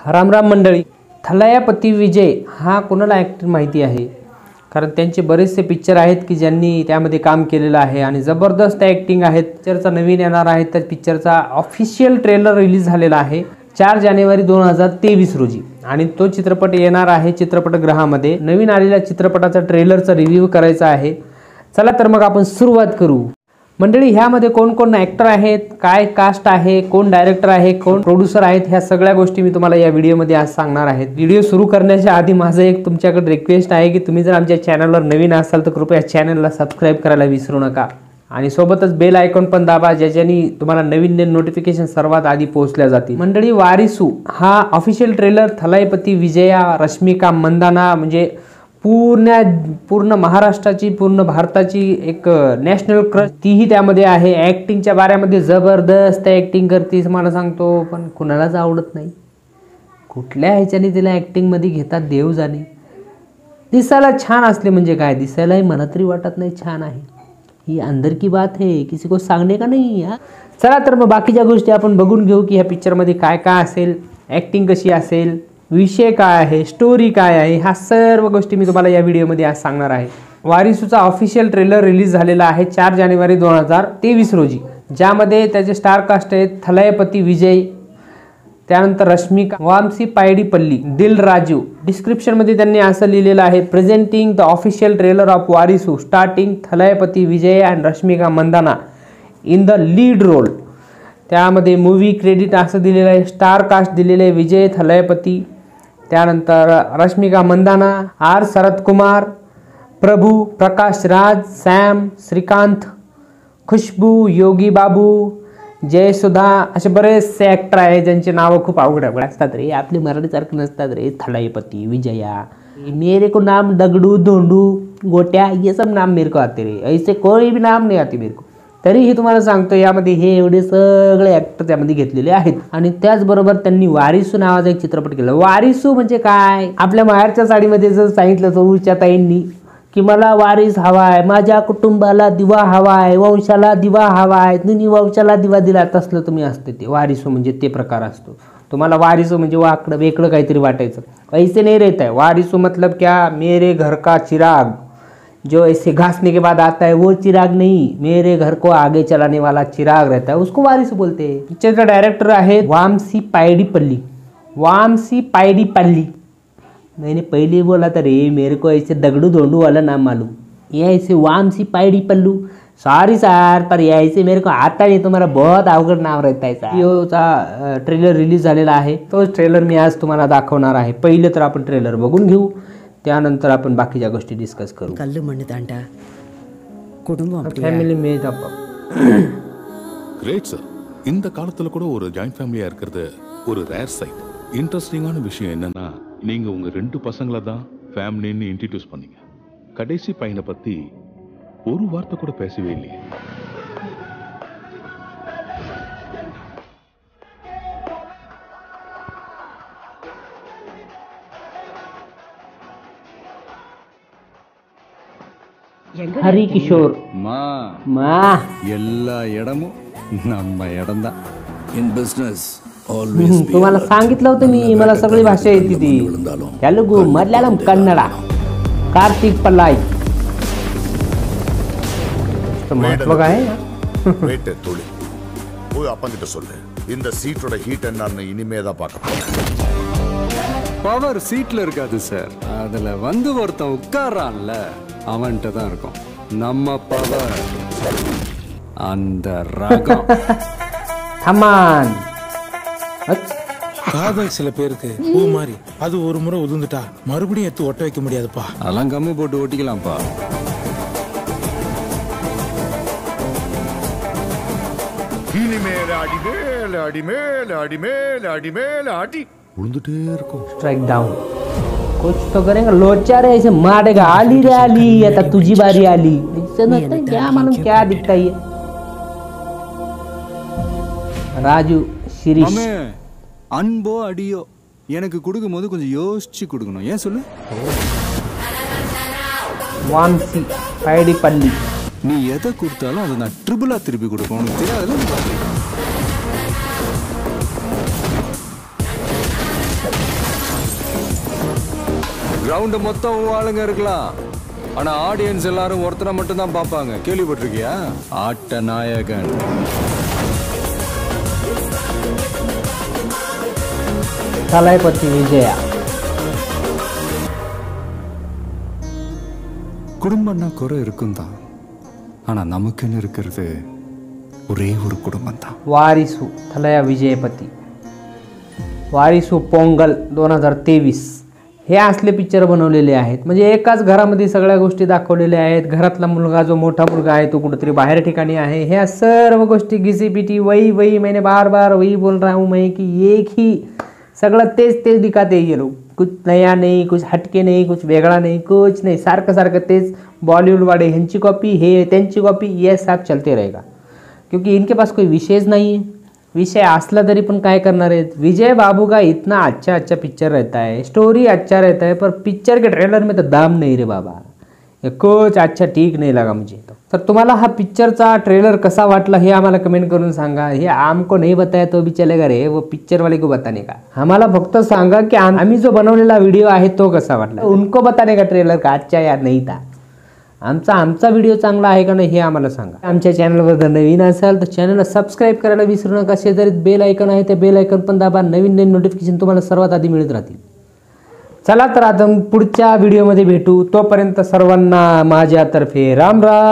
राम राम मंडळी. थलायापती विजय हा कोणाला ॲक्टर माहिती आहे? कारण त्यांचे बरेचसे पिक्चर आहेत की ज्यांनी त्यामध्ये काम केलेलं आहे आणि जबरदस्त ॲक्टिंग आहेत. पिक्चरचा नवीन येणार आहे तर पिक्चरचा ऑफिशियल ट्रेलर रिलीज झालेला आहे 4 जानेवारी 2023 रोजी आणि तो चित्रपट येणार आहे चित्रपटगृहामध्ये. नवीन आलेल्या चित्रपटाचा ट्रेलरचा रिव्ह्यू करायचा आहे. चला तर मग आपण सुरुवात करू. मंडळी, ह्यामध्ये कोण कोण ॲक्टर आहेत, काय कास्ट आहे, कोण डायरेक्टर आहे, कोण प्रोड्युसर आहेत, ह्या सगळ्या गोष्टी मी तुम्हाला या व्हिडिओमध्ये आज सांगणार आहे. व्हिडिओ सुरू करण्याच्या आधी माझं एक तुमच्याकडे रिक्वेस्ट आहे की तुम्ही जर आमच्या चॅनलवर नवीन असाल तर कृपया चॅनलला सबस्क्राईब करायला विसरू नका आणि सोबतच बेल आयकॉन पण दाबा, ज्याच्यानी तुम्हाला नवीन नोटिफिकेशन सर्वात आधी पोहोचल्या जातील. मंडळी, वारिसू हा ऑफिशियल ट्रेलर थलाईपती विजया, रश्मिका मंदाना म्हणजे पूर्ण महाराष्ट्राची, पूर्ण भारताची एक नॅशनल क्रश तीही त्यामध्ये आहे. ॲक्टिंगच्या बाऱ्यामध्ये जबरदस्त ॲक्टिंग करते मला सांगतो, पण कुणालाच आवडत नाही. कुठल्या ह्याच्याने तिला ॲक्टिंगमध्ये घेतात देव जाणे. दिसायला छान असले म्हणजे काय, दिसायलाही मला तरी वाटत नाही छान आहे. ही अंदर की बात है, किसी को सांगणे का नाही. चला तर मग बाकीच्या गोष्टी आपण बघून घेऊ की ह्या पिक्चरमध्ये काय काय असेल, ॲक्टिंग कशी असेल, विषय काय आहे, स्टोरी काय आहे, ह्या सर्व गोष्टी मी तुम्हाला या व्हिडिओमध्ये आज सांगणार आहे. वारिसूचा ऑफिशियल ट्रेलर रिलीज झालेला आहे 4 जानेवारी 2023 रोजी, ज्यामध्ये त्याचे स्टार कास्ट आहेत थलायापती विजय, त्यानंतर रश्मिका, वामसी पायडीपल्ली, दिल राजू. डिस्क्रिप्शनमध्ये त्यांनी असं लिहिलेलं आहे, presenting the official trailer of Varisu starring Thalapathy Vijay and Rashmika Mandanna in the lead role. त्यामध्ये मूवी क्रेडिट असं दिलेलं आहे, स्टार कास्ट दिलेले आहे विजय थलायापती, त्यानंतर रश्मिका मंदाना, आर शरद कुमार, प्रभू, प्रकाश राज, सॅम, श्रीकांत, खुशबू, योगी बाबू, जयसुधा, असे बरेचसे ॲक्टर आहे ज्यांचे नावं खूप अवघड असतात रे, आपले मराठीसारखे नसतात रे. थलाईपती विजया, मेरे को नाम दगडू, धोंडू, गोट्या, ये सब नाम मेरे को आते रे, ऐसे कोई भी नाम नहीं आते मेरे को. तरीही तुम्हाला सांगतो यामध्ये हे एवढे सगळे ॲक्टर त्यामध्ये घेतलेले आहेत. आणि त्याचबरोबर त्यांनी वारिसू नावाचा एक चित्रपट केला. वारिसू म्हणजे काय, आपल्या माहेरच्या साडीमध्ये जर सांगितलं तर उच्या ताईंनी की मला वारिस हवा आहे, माझ्या कुटुंबाला दिवा हवा आहे, वंशाला दिवा हवा आहे, तुम्ही वंशाला दिवा दिला, तसलं तुम्ही असते ते वारिसू म्हणजे ते प्रकार असतो. तुम्हाला वारिसू म्हणजे वाकडं वेगळं काहीतरी वाटायचं, ऐसे नहीं रहता है. वारिसू मतलब क्या, मेरे घर का चिराग जो ऐसे घासने के बाद आता है वो चिराग नहीं, मेरे घर को आगे चलाने वाला चिराग रहता है, उसको वारिस बोलते हैं. पिक्चरचा डायरेक्टर आहे वामसी पायडीपल्ली. वामसी पायडीपल्ली, मैंने पहले बोला था रे, मेरे को ऐसे दगड़ू धोंडू वाला नाम मालूम, ये ऐसे वामसी पायडीपल्लू. सॉरी सर, पर ये ऐसे मेरे को आता नहीं, तुम्हारा बहुत अवघड नाव रहता है सर. योचा ट्रेलर रिलीज झालेला आहे, तो ट्रेलर मी आज तुम्हाला दाखवणार आहे. पहिले तर आपण ट्रेलर बघून घेऊ, त्यानंतर आपण बाकीच्या गोष्टी डिस्कस करू. कल्लू मण्ण तांटा कुटुंबம் ஃபேமிலி மேட் அப்பா. Great sir. இந்த காலத்துல கூட ஒரு ஜாயிண்ட் ஃபேமிலியா இருக்கிறது ஒரு ரேர் சைட். இன்ட்ரெஸ்டிங்கான விஷயம் என்னன்னா, நீங்க உங்க 2 பசங்களை தான் ஃபேமிலின்னு இன்ட்ரோடியூஸ் பண்ணீங்க. கடைசி பையனை பத்தி ஒரு வார்த்தை கூட பேசவே இல்லையே. हरी किशोर मा எல்லா இடமும் நம்ம இடம்தான். In business always be तुम्हाला सांगितलं होतं मी, मला सगळी भाषा येते ती. तेलुगू, मल्याळम, कन्नडा. कार्तिक पल्लाई महत्व काय வெயிட் தோழி, போய் அப்பங்கிட்ட சொல்லு, இந்த சீட்டோட ஹீட் என்னன்னு இனிமே தான் பார்க்க போறேன். பவர் சீட்ல இருக்காது சார், அதுல வந்து ஒருத்தன் உட்கார்றான்ல அவன்கிட்ட தான் இருக்கும் நம்ம பவர். அந்த ரகம் அம்மான் காதல் சில பேருக்கு பூ மாதிரி, அது ஒரு முறை உதிர்ந்துட்டா மறுபடியும் எடுத்து ஒட்ட வைக்க முடியாதுப்பா. அதெல்லாம் கம்மி போட்டு ஓட்டிக்கலாம்ப்பா. இனிமேல அடி மேல அடி மேல அடி மேல அடி மேல அடி உழுந்துட்டே இருக்கும். Strike down. कुछ तो करेंगे, लोचा रे ऐसे मारेगा. आली रे आली, आता तुझी बारी आली. ऐसे नसतं क्या, मालूम क्या दिखता है. राजू शिरीष, அம்மே அன்போ அடியோ எனக்கு கொடுக்கும்போது கொஞ்சம் யோசிச்சு கொடுக்கணும். ஏன் சொல்லு. वामसी पायडीपल्ली, நீ எதை கொடுத்தாலும் அதை நான் ட்ரிபிளா திருப்பி கொடுப்பேன். உனக்கு தெரியாதுல்ல. கிரவுண்ட் மொத்தம் உன் ஆளுங்க இருக்கலாம், ஆனா ஆடியன்ஸ் எல்லாரும் ஒருத்தரை மட்டும் தான் பார்ப்பாங்க. கேள்விப்பட்டிருக்கியா? ஆட்ட நாயகன். தளபதி விஜயா. குடும்பம்னா குறை இருக்கும் தான், ஆனா நமக்குன்னு இருக்கிறது ஒரே ஒரு குடும்பம் தான். वारिसू थलया विजयपती. वारिसू पोंगल 2023 हे असले पिक्चर बनवलेले आहेत. म्हणजे एकाच घरामध्ये सगळ्या गोष्टी दाखवलेल्या आहेत. घरातला मुलगा जो मोठा मुलगा आहे तो कुठेतरी बाहेर ठिकाणी आहे. ह्या सर्व गोष्टी घिसीपिटी वही वही मैंने बार बार वही बोल रहा हूँ मैं कि एक ही सगळं तेच तेच दिखाते ये लोग. कुछ नया नहीं, कुछ हटके नहीं, कुछ वेगळा नहीं, कुछ नहीं. सारखं सारखं तेच बॉलीवुड वाले ह्यांची कॉपी, हे त्यांची कॉपी, ये सब चलते रहेगा. क्योंकि इनके पास कोई विषयच नहीं है. विषय असला तरी पण काय करणार आहेत. विजय बाबू का इतना अच्छा अच्छा पिक्चर रहता है, स्टोरी अच्छा रहता है, पर पिक्चर के ट्रेलर में तो दाम नहीं रे बाबा. ये कुछ अच्छा ठीक नहीं लगा मुझे. तर तुम्हाला हा पिक्चरचा ट्रेलर कसा वाटला हे आम्हाला कमेंट करून सांगा. हे आमको नहीं बताया तो भी चलेगा रे, वो पिक्चर वाले को बताने का. आम्हाला फक्त सांगा की आम्ही जो बनवलेला व्हिडिओ आहे तो कसा वाटला. उनको बताने का ट्रेलर का अच्छा या नहीं था. आमचा व्हिडिओ चांगला आहे का नाही हे आम्हाला सांगा. आमच्या चॅनलवर जर नवीन असाल तर चॅनलला सबस्क्राईब करायला विसरू नका. शेजारीत बेल आयकॉन आहे, ते बेल आयकॉन पण दाबा. नवीन नवीन नोटिफिकेशन तुम्हाला सर्वात आधी मिळत राहतील. चला तर आता पुढच्या व्हिडिओमध्ये भेटू. तोपर्यंत सर्वांना माझ्यातर्फे राम राम.